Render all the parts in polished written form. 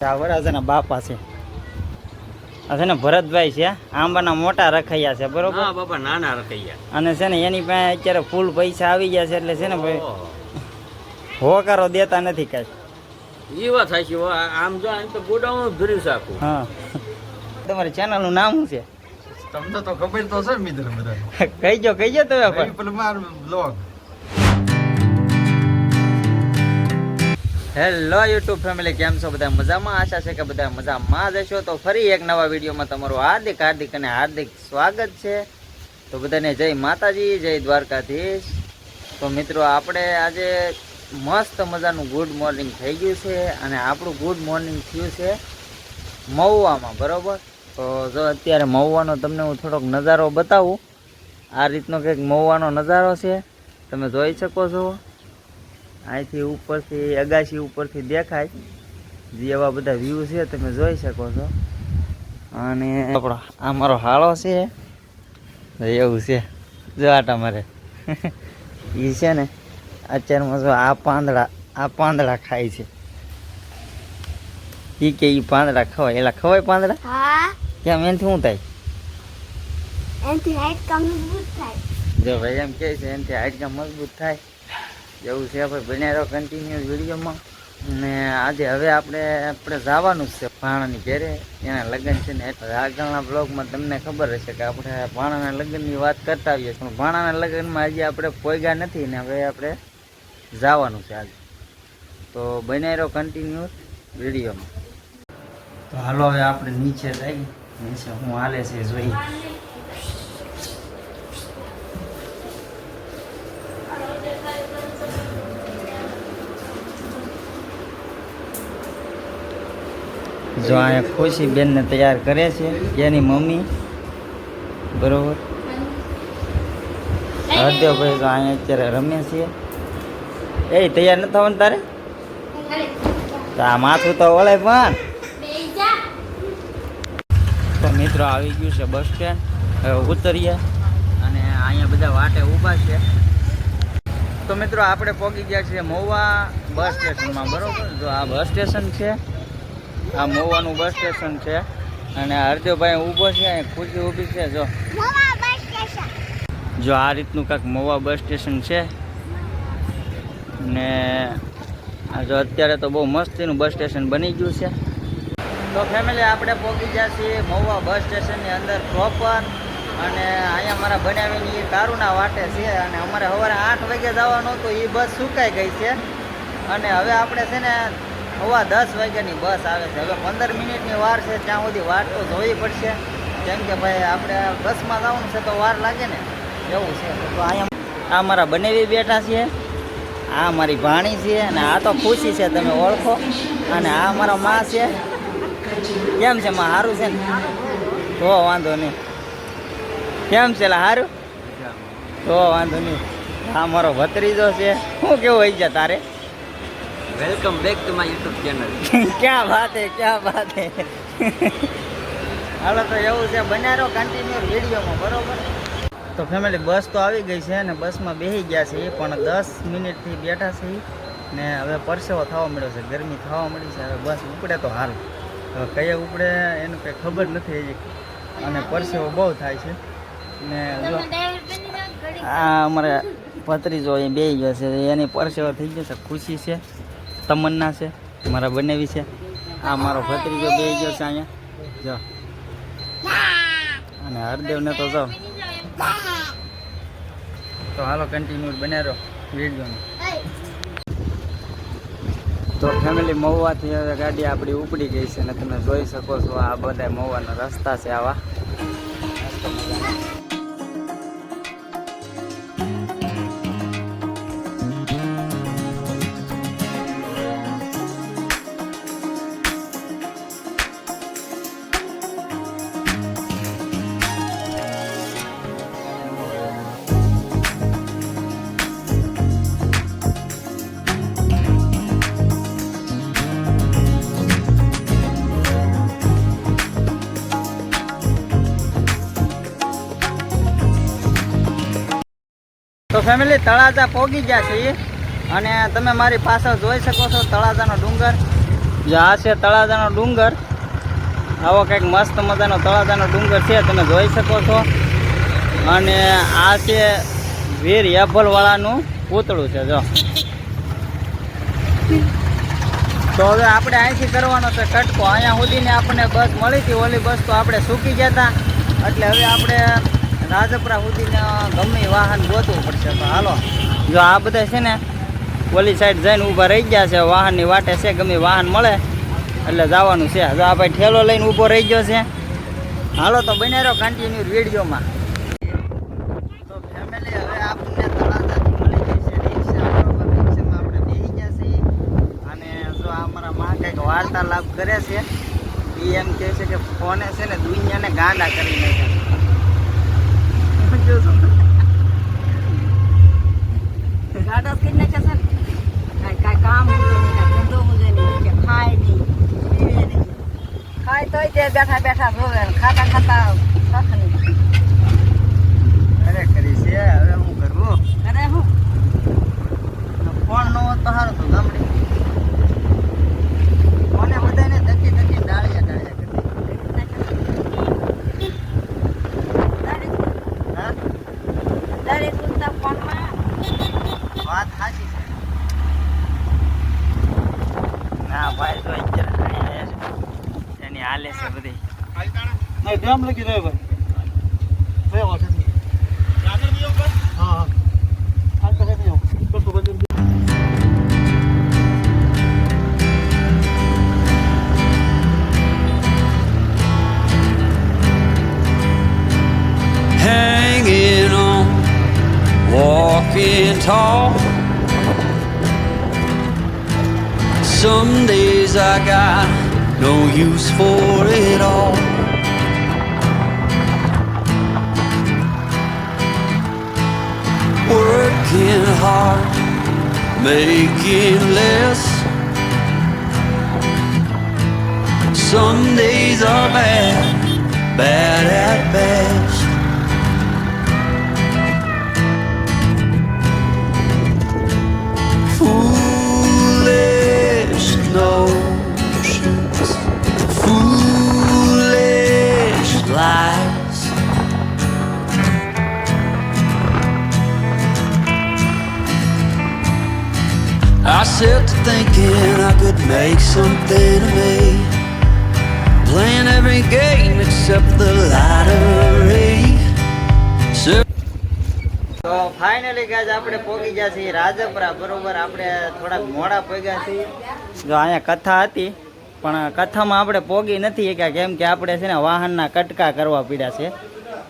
આ વરાજાના બાપા છે. આ છે ને ભરતભાઈ છે, આંબાના મોટા રખૈયા છે, બરોબર? હા બાપા, નાના રખૈયા. અને છે ને એની પાસે અત્યારે ફૂલ પૈસા આવી ગયા છે, એટલે છે ને ભાઈ હોકારો દેતા નથી કાંઈ. એ વાત સાચી. આમ જો આમ તો ગોડાઉન ભર્યું છે આખું. હા. તમારી ચેનલનું નામ શું છે? તમને તો ખબર તો છે મિત્ર બધા. કહીજો તમે પણ. પેલું મારું બ્લોગ. હેલો યુટ્યુબ ફેમિલી, કેમ છો બધા? મજામાં? આશા છે કે બધા મજામાં જ હશો. તો ફરી એક નવા વિડીયોમાં તમારું હાર્દિક સ્વાગત છે. તો બધાને જય માતાજી, જય દ્વારકાધીશ. તો મિત્રો, આપણે આજે મસ્ત મજાનું ગુડ મોર્નિંગ થઈ ગયું છે, અને આપણું ગુડ મોર્નિંગ થયું છે મહુવામાં, બરોબર? તો જો અત્યારે મહુવાનો તમને હું થોડોક નજારો બતાવું. આ રીતનો કંઈક મહુવાનો નજારો છે, તમે જોઈ શકો છો. અહીંથી ઉપરથી અગાશી ઉપરથી દેખાય જે એવા બધા વ્યૂ છે, તમે જોઈ શકો છો. અને આ મારો હાળો છે, એવું છે. જો આટા મારે એ છે ને અત્યારમાં જો આ પાંદડા ખાય છે. એ કે એ પાંદડા ખવાય, એલા ખવાય પાંદડા? કેમ, એનાથી શું થાય? જો ભાઈ એમ કે છે એનાથી હાડકાં મજબૂત થાય, એવું છે ભાઈ. બન્યા રહો કન્ટિન્યુ વિડીયોમાં. અને આજે હવે આપણે જવાનું જ છે ભાણાની ઘેરે, એના લગ્ન છે ને. એટલે આગળના બ્લોગમાં તમને ખબર હશે કે આપણે ભાણાના લગ્નની વાત કરતા આવીએ, પણ ભાણાના લગ્નમાં હજી આપણે પોગ્યા નથી ને હવે આપણે જવાનું છે આજે. તો બન્યા રહો કન્ટિન્યુ વિડીયોમાં. તો હાલો હવે આપણે નીચે જઈએ, નીચે હું હાલે છે જોઈએ. જો અહીંયા ખુશી બેનને તૈયાર કરે છે, એની મમ્મી, બરોબર? હરદેવભાઈ તો અહીંયા અત્યારે રમે છે. એ તૈયાર નથી થવાનું તારે? તો આ માથું તો વળે પણ. તો મિત્રો, આવી ગયું છે બસ સ્ટેન્ડ. હવે ઉતરીએ, અને અહીંયા બધા વાટે ઊભા છે. તો મિત્રો, આપણે પહોંચી ગયા છીએ મહુવા બસ સ્ટેશનમાં, બરોબર? જો આ બસ સ્ટેશન છે, આ મહુવાનું બસ સ્ટેશન છે. અને હરદેવભાઈ ઊભો છે, અહીંયા ખુરશી ઊભી છે. જો આ રીતનું કાંઈક મહુવા બસ સ્ટેશન છે. ને આ જો અત્યારે તો બહુ મસ્તીનું બસ સ્ટેશન બની ગયું છે. તો ફેમિલી, આપણે પહોંચી ગયા છીએ મહુવા બસ સ્ટેશનની અંદર પ્રોપર. અને અહીંયા મારા બનાવીની એ કારુના વાટે છે. અને અમારે સવારે 8 વાગે જવાનું હતું, એ બસ સુકાઈ ગઈ છે. અને હવે આપણે છે ને 9:15 વાગ્યાની બસ આવે છે. હવે 15 મિનિટની વાર છે, ત્યાં સુધી વાટ તો જોવી પડશે, કેમ કે ભાઈ આપણે બસમાં જવાનું છે તો વાર લાગે ને, એવું છે. તો અહીંયા આ મારા બનેવી બેઠા છે, આ મારી ભાણી છે, અને આ તો ખુશી છે, તમે ઓળખો. અને આ મારા માં છે. કેમ છે માં? સારું છે ને? તો વાંધો નહીં. કેમ છે? સારું તો વાંધો નહીં. આ મારો ભત્રીજો છે. શું કેવું હોય છે તારે? Welcome back to my YouTube channel. ક્યાં વાત હે, ક્યાં વાત હે. હાલો, તો એવું છે, બન્યા રહો કન્ટિન્યુ વિડીયોમાં, બરોબર? તો ફેમિલી, બસ તો આવી ગઈ છે, અને બસમાં બેસી ગયા છે, એ પણ 10 મિનિટથી બેઠા છે. ને હવે પરસેવો થવા મળ્યો છે, ગરમી થવા મળી છે. હવે બસ ઉપડે તો સારું. હવે કયા ઉપડે એનું કંઈ ખબર નથી હજી, અને પરસેવો બહુ થાય છે. ને જો આ અમારે ભત્રીજો અહીં બેસી ગયો છે, એની પરસેવો થઈ ગયો છે. ખુશી છે, તમન્ના છે, મારા બનેવી છે. આ મારો ભત્રીજો બેસી ગયો છે અહીંયા, જો. અને હરદેવને તો જાઓ. તો હાલો, કન્ટિન્યુ બન્યા રહો વિડીયોમાં. તો ફેમિલી, મહુવાથી હવે ગાડી આપણી ઉપડી ગઈ છે, અને તમે જોઈ શકો છો આ બધા મહુવાના રસ્તા છે આવા. તો ફેમિલી, તળાજા પહોંચી ગયા છીએ, અને તમે મારી પાછળ જોઈ શકો છો તળાજાનો ડુંગર. જો આ છે તળાજાનો ડુંગર. આવો કંઈક મસ્ત મજાનો તળાજાનો ડુંગર છે, તમે જોઈ શકો છો. અને આ છે વીર યાભલવાળાનું પૂતળું છે. જો તો હવે આપણે અહીંથી કરવાનો છે કટકો. અહીંયા સુધીને આપણને બસ મળી હતી, ઓલી બસ તો આપણે સૂકી ગયા હતા, એટલે હવે આપણે રાજપરા સુધીને ગમે વાહન ગોતવું પડશે. તો હાલો, જો આ બધા છે ને ઓલી સાઈડ જઈને ઊભા રહી ગયા છે, વાહનની વાટે છે, ગમે વાહન મળે એટલે જવાનું છે. જો આ ભાઈ ઠેલો લઈને ઊભો રહી ગયો છે. હાલો તો બન્યા રહ્યો કન્ટિન્યુ વિડીયોમાં. તો ફેમિલી હવે આપણને તળાજાથી મળી ગઈ છે રિક્ષા. બરોબર, રિક્ષામાં આપણે બેસી ગયા છીએ. અને જો અમારા માં કંઈક વાર્તાલાપ કરે છે. એ એમ કહે છે કે ફોને છે ને દુનિયાને ગાંડા કરી નાખ્યા. ગાડા કરી નાખ્યા છે ને, કાંઈ કામ મૂકે નહીં, કાંઈ ધંધો મૂકે નહીં, કે ખાય નહીં, પીવે નહીં. ખાય તોય તે બેઠા બેઠા જોવે ને ખાતા ખાતા કખ નહીં. અરે કરી છે, હવે હું કરવું? અરે હું ફોન ન હોત તો સારું તો ગામડે ફોને બધાને ધકી ધકી ડાળિયા ડાળિયા કરી. હા, દરેક ઉડતા ફોનમાં વાત સાચી છે. ના ભાઈ તો અત્યારે એની હાલે છે બધી. ડ્રમ લખી દે ભાઈ. હા hanging on, walking tall. Some days I got no use for it all. Working hard, making less. Some days are bad, bad at best. Foolish notions, foolish lies. I set to thinking I could make something of me, playing every game except the lottery. તો finally guys આપણે પહોંચી ગયા છીએ રાજપરા. બરોબર, આપણે થોડાક મોડા પહોંચ્યા છીએ. જો અહીંયા કથા હતી, પણ કથામાં આપણે પહોંચી નથી શક્યા, કેમ કે આપણે છે ને વાહનના કટકા કરવા પડ્યા છે.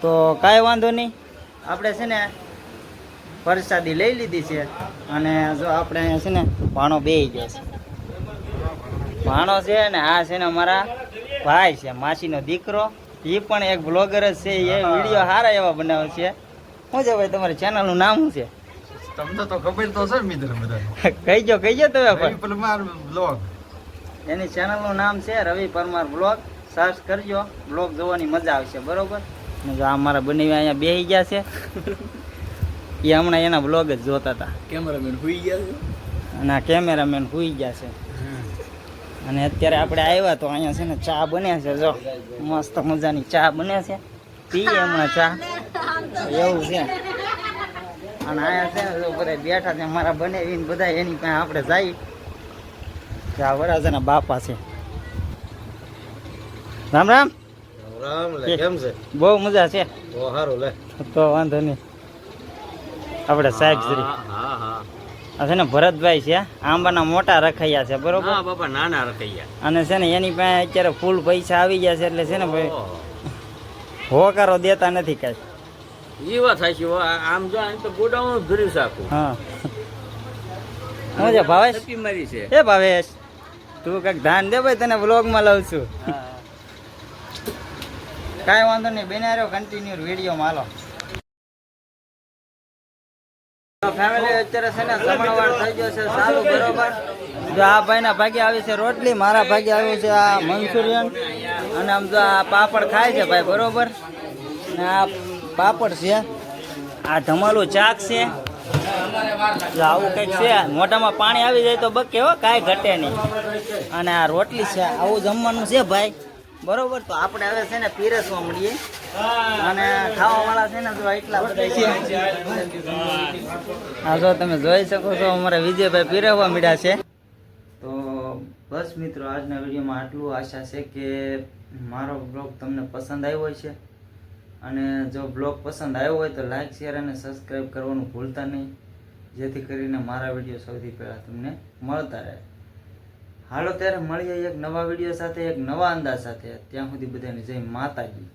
તો કાંઈ વાંધો નહીં, આપણે છે ને પ્રસાદી લઈ લીધી છે. અને જો આપણે અહીંયા છે ને ભાણો બેસી ગયા છે. ભાણો છે ને આ છે ને અમારા ભાઈ છે, માસીનો દીકરો. એ પણ એક બ્લોગર જ છે, એ વિડીયો સારા એવા બનાવે છે. શું છે ભાઈ તમારી ચેનલનું નામ શું છે? તમને તો ખબર તો છે મિત્ર બધા. કહીજો તમે પણ. પરમાર બ્લોગ. એની ચેનલનું નામ છે રવિ પરમાર બ્લોગ. સર્ચ કરજો, બ્લોગ જોવાની મજા આવશે. બરોબર, ને જો અમારા બનેવી અહીંયા બેસી ગયા છે. એ હમણાં એના બ્લોગ જ જોતા હતા. કેમેરામેન હુઈ ગયા છે. અને આ કેમેરામેન સુઈ ગયા છે. અને અત્યારે આપણે આવ્યા તો અહીંયા છે ને ચા બને છે. જો મસ્ત મજાની ચા બને છે, પીએ હમણાં ચા, એવું છે. અને અહીંયા છે ને જો બધા બેઠા છે મારા બનેવીને બધા, એની પાસે આપણે જઈ. આ વરાજાના બાપા છે. રામ રામ. રામ લે, કેમ છે? બહુ મજા છે. ઓ હારું લે. તો વાંધો નહીં, આપણે સાહેબ શ્રી હા હા આ છે ને ભરતભાઈ છે, આંબાના મોટા રખાયા છે. બરોબર, હા બાપા નાના રખૈયા. અને છે ને એની પાસે અત્યારે ફૂલ પૈસા આવી ગયા છે, એટલે છે ને ભાઈ હોકારો દેતા નથી કાંઈ. એ વાત સાચી હો. આમ જો આમ તો ગોડાઉન ભર્યું છે આખું. હા, શું છે ભાવેશ? નક્કી મારી છે. એ ભાવેશ, તું કંઈક ધ્યાન દે ભાઈ, તને બ્લોગમાં લઉં છું. કાંઈ વાંધો નહીં, બેના રહ્યો કન્ટિન્યુ વિડીયોમાં. હાલો ફેમિલી, અત્યારે છે ને જમણવાર થઈ ગયો છે સારું. બરોબર, જો આ ભાઈના ભાગે આવી છે રોટલી, મારા ભાગે આવ્યું છે આ મંચુરિયન. અને આમ જો આ પાપડ ખાય છે ભાઈ. બરોબર, ને આ પાપડ છે, આ ધમાલું ચાક છે. જો આવું કંઈક છે, મોઢામાં પાણી આવી જાય તો બકે હો, કાંઈ ઘટે નહીં. અને આ રોટલી છે, આવું જમવાનું છે ભાઈ, બરોબર. તો આપણે હવે છે ને પીરસવા મળીએ, અને ખાવા વાળા છે ને જો એટલા બધા છે. હા, જો તમે જોઈ શકો છો અમારા વિજયભાઈ પીરસવા મળ્યા છે. તો બસ મિત્રો, આજના વિડીયોમાં આટલું. આશા છે કે મારો બ્લોગ તમને પસંદ આવ્યો છે, અને જો બ્લોગ પસંદ આવ્યો હોય તો લાઈક, શેર અને સબસ્ક્રાઈબ કરવાનું ભૂલતા નહીં, જેથી કરીને મારા વિડીયો સૌથી પહેલાં તમને મળતા રહે. હાલો ત્યારે મળીએ એક નવા વિડીયો સાથે, એક નવા અંદાજ સાથે. ત્યાં સુધી બધાને જય માતાજી.